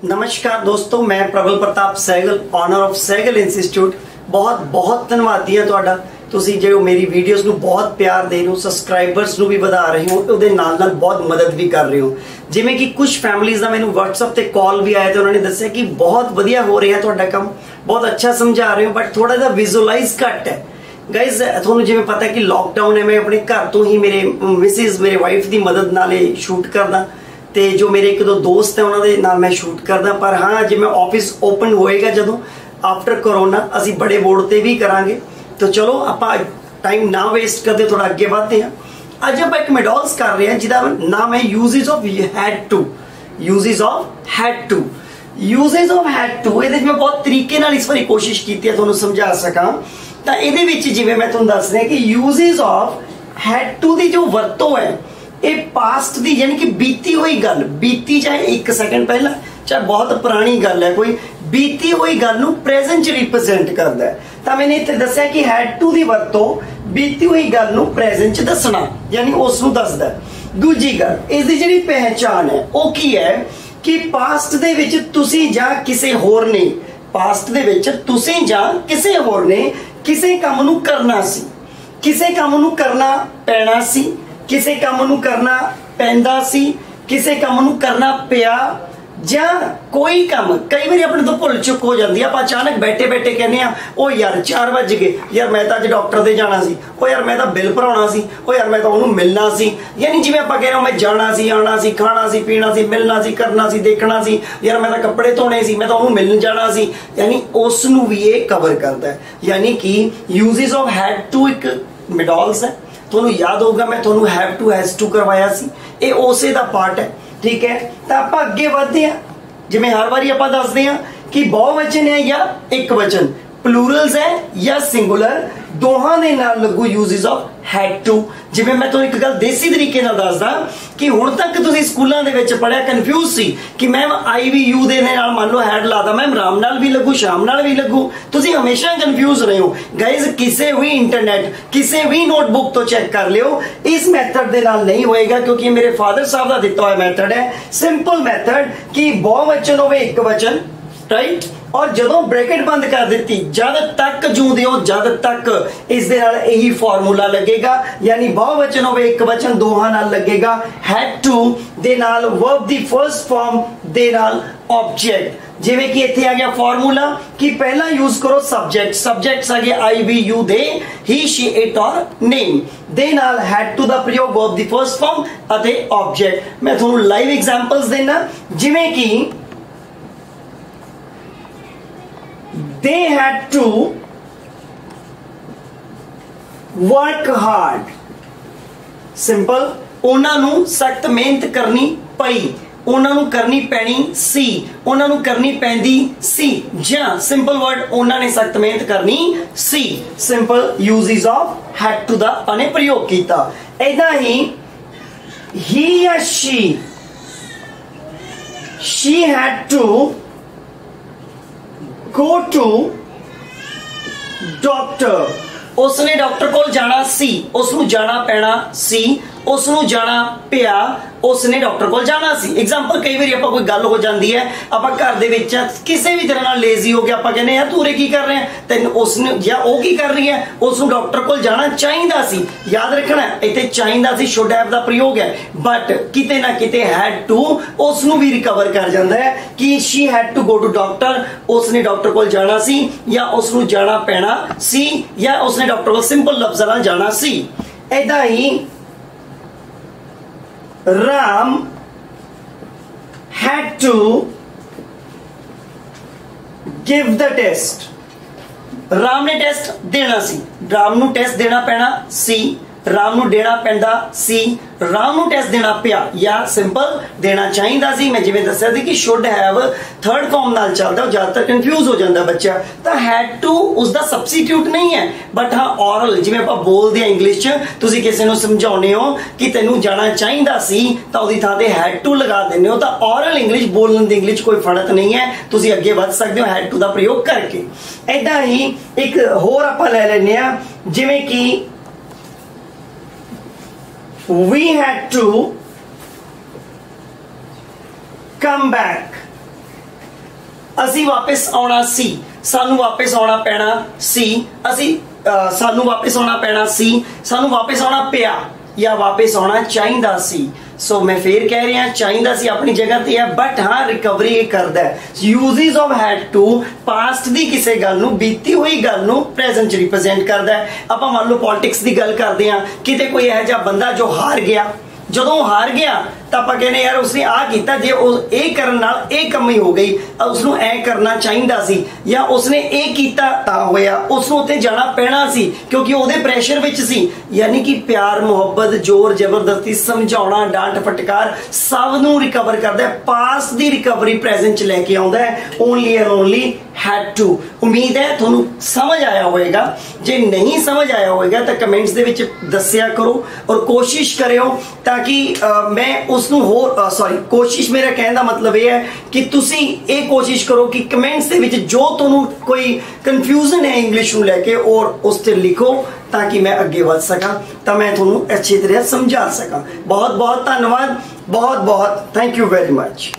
नमस्कार दोस्तों, मैं Prabal Pratap Sehgal owner of Sehgal Institute बहुत बहुत धन्यवादी ਹਾਂ ਤੁਹਾਡਾ। ਤੁਸੀਂ ਜੋ ਮੇਰੀ ਵੀਡੀਓਜ਼ ਨੂੰ ਬਹੁਤ ਪਿਆਰ ਦੇ ਰਹੇ ਹੋ, ਸਬਸਕ੍ਰਾਈਬਰਸ ਨੂੰ ਵੀ ਵਧਾ ਰਹੇ ਹੋ, ਉਹਦੇ ਨਾਲ ਨਾਲ ਬਹੁਤ ਮਦਦ ਵੀ ਕਰ ਰਹੇ ਹੋ। ਜਿਵੇਂ ਕਿ ਕੁਝ ਫੈਮਿਲੀਜ਼ ਦਾ ਮੈਨੂੰ WhatsApp ਤੇ ਕਾਲ ਵੀ ਆਇਆ ਤੇ ਉਹਨਾਂ ਨੇ ਦੱਸਿਆ ਕਿ ਬਹੁਤ ਵਧੀਆ ਹੋ ਰਿਹਾ ਤੁਹਾਡਾ ਕੰਮ, ਬਹੁਤ ਅੱਛਾ ਸਮਝਾ ਰਹੇ ਹੋ, ਬਟ ਥੋੜਾ ਜਿਹਾ ਵਿਜ਼ੂਅਲਾਈਜ਼ ਘੱਟ ਹੈ। गाइज ਤੁਹਾਨੂੰ ਜਿਵੇਂ ਪਤਾ ਹੈ ਕਿ ਲੌਕਡਾਊਨ ਹੈ, मैं अपने घर तो ही मेरे मिसिज मेरे वाइफ की मदद नाल शूट करदा ਤੇ जो मेरे एक दो दोस्त है उन्होंने नाल मैं शूट करदा। पर हाँ जिवें ऑफिस ओपन होएगा जदों आफ्टर कोरोना असीं बड़े बोर्ड ते भी करांगे। तो चलो आपां टाइम ना वेस्ट करदे थोड़ा अगे बढ़ते हैं। अज आपां एक मेडॉल्स कर रहे हैं जिहदा नाम है uses of had to. Uses of had to, uses of had to ਇਹਦੇ मैं बहुत तरीके नाल इस बारी कोशिश की है तुहानूं समझा सकां। ਤਾਂ ਇਹਦੇ ਵਿੱਚ ਜਿਵੇਂ मैं ਤੁਹਾਨੂੰ ਦੱਸ ਰਿਹਾ कि यूजेस ऑफ हैड टू ਦੀ जो ਵਰਤੋਂ है ਇਹ पास्ट दी यानी कि बीती हुई गल, बीती चाहे 1 सेकंड पहला चाहे बहुत पुरानी गल है, कोई बीती हुई गल नूं प्रेजेंट च रिप्रेजेंट करदा है। तो मैंने इत्थे दस्सिया कि हैड टू दी वरतों बीती हुई गल नूं प्रेजेंट च दसना यानी उस नूं दसदा है। दूजी गल इस दी जिहड़ी पहचान है वो की है कि पास्ट दे विच तुसीं जां किसे होर ने, पास्ट दे विच तुसीं जां किसे होर ने किसे काम नूं करना सी, किसे काम नूं करना पैना सी, किसे काम नूं करना पैंदा सी, किसे काम नूं करना पिया, जां कोई काम कई बार अपने तो भुल चुक हो जाती है। आप अचानक बैठे बैठे कहने ओ यार 4 बज गए, यार मैं तो अज डॉक्टर दे जाना सी, ओ यार मैं तो बिल भराउणा सी, ओ यार मैं तो उहनूं मिलना सी। यानी जिवें आपां कह रहे हो मैं जाना सी, आना सी, खाना सी, पीना सी, मिलना सी, करना सी, देखना सी, यार मैं तो कपड़े धोने सी, मैं तो उहनूं मिलण जाना सी, यानी उस नूं भी ये कवर करता है। यानी कि यूजेस ऑफ हैड टू एक मेडॉल्स है। ਤੁਹਾਨੂੰ याद होगा मैं ਤੁਹਾਨੂੰ हैव टू हैज टू करवाया सी, ये उसे दा पार्ट है। ठीक है, तो आप अगे बढ़ते हैं। जिवें हर बारी आप दसदे हैं कि बहुवचन है या एक वचन, प्लूरल्स है या सिंगुलर, दोहां दे नाल लगू यूजेस ऑफ हैड टू। जिवें मैं तुहानूं एक गल देसी तरीके नाल दसदा कि हुण तक तुसीं स्कूलां दे विच पढ़िया कन्फ्यूज सी कि मैम आई वी यू दे नाल मान लो हैड लादा, मैम राम नाल भी लगू, शाम नाल भी लगू, तुसीं हमेशा कन्फ्यूज रहे हो। गाइज किसे भी इंटरनेट किसे भी नोटबुक तो चेक कर लियो, इस मैथड दे नाल नहीं होएगा क्योंकि मेरे फादर साहब दा दित्ता हुआ मैथड है, सिंपल मैथड कि बहुवचन होवे एक वचन, राइट, और जदों ब्रैकेट बंद कर दी जद तक जूंदे हो जद तक इस दे नाल यही फार्मूला लगेगा। यानी बहुवचन होवे एक वचन दोहां नाल लगेगा हैड टू दे नाल वर्ब दी फर्स्ट फॉर्म दे नाल ऑब्जेक्ट। जिवें कि इत्थे आ गया फार्मूला कि पहला यूज करो सब्जेक्ट, सब्जेक्ट्स आ गए I we you they, he she it और नेम, दे नाल हैड टू दा प्रयोग वर्ब दी फर्स्ट फॉर्म अते ऑब्जेक्ट। मैं तुहानूं लाइव एग्जांपल्स देना जिवें कि they had to work hard, simple, उन्हां नूं सख्त मेहनत करनी पई, उन्हां नूं करनी पैनी सी, उन्हां नूं करनी पैंदी सी, जां सिंपल वर्ड उन्हां ने सख्त मेहनत करनी सी। Simple uses of had to दा अपने प्रयोग कीता। ऐदा ही he या she had to go to doctor, उसने डॉक्टर कोल जाना सी, उसनू जाना पैना सी, उसनू जाना पिया, उसने डॉक्टर कोल जाना सी। एग्जांपल कई बार आपां कोई गल हो जाती है, आपां घर दे विच किसी भी तरह नाल लेजी हो गया, आपां कहने यार तू रे की कर रहे हैं, तैनूं उसने या ओ की कर रही है, उसनू डॉक्टर कोल जाना चाहीदा सी। याद रखना इत्थे चाहीदा सी शुड हैव दा प्रयोग है, बट किते ना किते हैड टू उसनू भी रिकवर कर जांदा है कि she had to go to doctor, उसने डॉक्टर कोल जाना सी या उसनू जाना पैना सी या उसने डॉक्टर कोल सिंपल लफ्ज़ां नाल जाना सी। ऐदा ही Ram had to give the test, Ram ने टेस्ट देना सी, राम नू टेस्ट देना पैना सी, राम नू देना पैंदा सी, राम नू टेस्ट देना पिया या सिंपल देना चाहिदा सी। मैं जिवें दस्सिया सी कि शुड हैव थर्ड फॉर्म नाल चलदा, ज्यादातर कंफ्यूज हो जाता बच्चा। तो हैड टू उसका सबस्टिट्यूट नहीं है, बट हाँ ऑरल जिवें आपां बोलदे आ इंग्लिश च, तुसीं किसी नूं समझाउने हो कि तैनूं जाना चाहिदा सी तां उहदी थां ते हैड टू लगा दिंदे हो। तो ऑरल इंग्लिश बोलण दी इंग्लिश कोई फर्क नहीं है, तुसीं अगे वध सकदे हो हैड टू दा प्रयोग करके। ऐदां ही एक होर आपां ले लैंदे आ जिवें कि we had to come back, ਅਸੀਂ ਵਾਪਸ ਆਉਣਾ ਸੀ, ਸਾਨੂੰ ਵਾਪਸ ਆਉਣਾ ਪੈਣਾ ਸੀ, ਸਾਨੂੰ ਵਾਪਸ ਆਉਣਾ ਪੈਣਾ ਸੀ, ਸਾਨੂੰ ਵਾਪਸ ਆਉਣਾ ਪਿਆ ਜਾਂ ਵਾਪਸ ਆਉਣਾ ਚਾਹੀਦਾ ਸੀ। ਸੋ ਮੈਂ ਫੇਰ ਕਹਿ ਰਿਹਾ, ਚਾਹੀਦਾ ਸੀ ਆਪਣੀ ਜਗ੍ਹਾ ਤੇ ਹੈ, ਬਟ ਹਾਂ ਰਿਕਵਰੀ ਇਹ ਕਰਦਾ ਹੈ। Uses of had to past ਦੀ ਕਿਸੇ ਗੱਲ ਨੂੰ, ਬੀਤੀ ਹੋਈ ਗੱਲ ਨੂੰ ਪ੍ਰੈਜ਼ੈਂਟ ਚ ਰਿਪਰੈਜ਼ੈਂਟ ਕਰਦਾ ਹੈ। ਆਪਾਂ ਮੰਨ ਲਓ ਪੋਲਿਟਿਕਸ ਦੀ ਗੱਲ ਕਰਦੇ ਹਾਂ, ਕਿਤੇ ਕੋਈ ਇਹੋ ਜਿਹਾ ਬੰਦਾ ਜੋ ਹਾਰ ਗਿਆ, ਜਦੋਂ ਹਾਰ ਗਿਆ ਤਾਂ ਆਪਾਂ ਕਹਿੰਦੇ ਯਾਰ ਉਸਨੇ ਆ ਕੀਤਾ, ਜੇ ਉਹ ਇਹ ਕਰਨ ਨਾਲ ਇਹ ਕਮੀ ਹੋ ਗਈ, ਉਸਨੂੰ ਐ ਕਰਨਾ ਚਾਹੀਦਾ ਸੀ, ਜਾਂ ਉਸਨੇ ਇਹ ਕੀਤਾ ਤਾਂ ਹੋਇਆ, ਉਸਨੂੰ ਉੱਤੇ ਜਾਣਾ ਪੈਣਾ ਸੀ ਕਿਉਂਕਿ ਉਹਦੇ ਪ੍ਰੈਸ਼ਰ ਵਿੱਚ ਸੀ। ਯਾਨੀ ਕਿ ਪਿਆਰ, ਮੁਹੱਬਤ, ਜ਼ੋਰ ਜ਼ਬਰਦਸਤੀ, ਸਮਝਾਉਣਾ, ਡਾਂਟ ਫਟਕਾਰ ਸਭ ਨੂੰ ਰਿਕਵਰ ਕਰਦਾ ਹੈ। ਪਾਸਟ ਦੀ ਰਿਕਵਰੀ ਪ੍ਰੈਜ਼ੈਂਟ ਚ ਲੈ ਕੇ ਆਉਂਦਾ ਹੈ। Only and only had to. ਉਮੀਦ ਹੈ ਤੁਹਾਨੂੰ ਸਮਝ ਆਇਆ ਹੋਵੇਗਾ। ਜੇ ਨਹੀਂ ਸਮਝ ਆਇਆ ਹੋਵੇਗਾ ਤਾਂ ਕਮੈਂਟਸ ਦੇ ਵਿੱਚ ਦੱਸਿਆ ਕਰੋ ਔਰ ਕੋਸ਼ਿਸ਼ ਕਰਿਓ ਤਾਂ ਕਿ ਮੈਂ ਉਸਨੂੰ ਹੋਰ ਕੋਸ਼ਿਸ਼, ਮੇਰਾ ਕਹਿਣ ਦਾ ਮਤਲਬ ਇਹ ਹੈ ਕਿ ਤੁਸੀਂ ਇਹ ਕੋਸ਼ਿਸ਼ ਕਰੋ ਕਿ ਕਮੈਂਟਸ ਦੇ ਵਿੱਚ ਜੋ ਤੁਹਾਨੂੰ ਕੋਈ ਕਨਫਿਊਜ਼ਨ ਹੈ ਇੰਗਲਿਸ਼ ਨੂੰ ਲੈ ਕੇ ਔਰ ਉਸ ਤੇ ਲਿਖੋ ਤਾਂ ਕਿ ਮੈਂ ਅੱਗੇ ਵਧ ਸਕਾਂ, ਤਾਂ ਮੈਂ ਤੁਹਾਨੂੰ ਅੱਛੀ ਤਰ੍ਹਾਂ ਸਮਝਾ ਸਕਾਂ। ਬਹੁਤ ਬਹੁਤ ਧੰਨਵਾਦ, ਬਹੁਤ ਬਹੁਤ ਥੈਂਕ ਯੂ ਵੈਰੀ ਮਚ।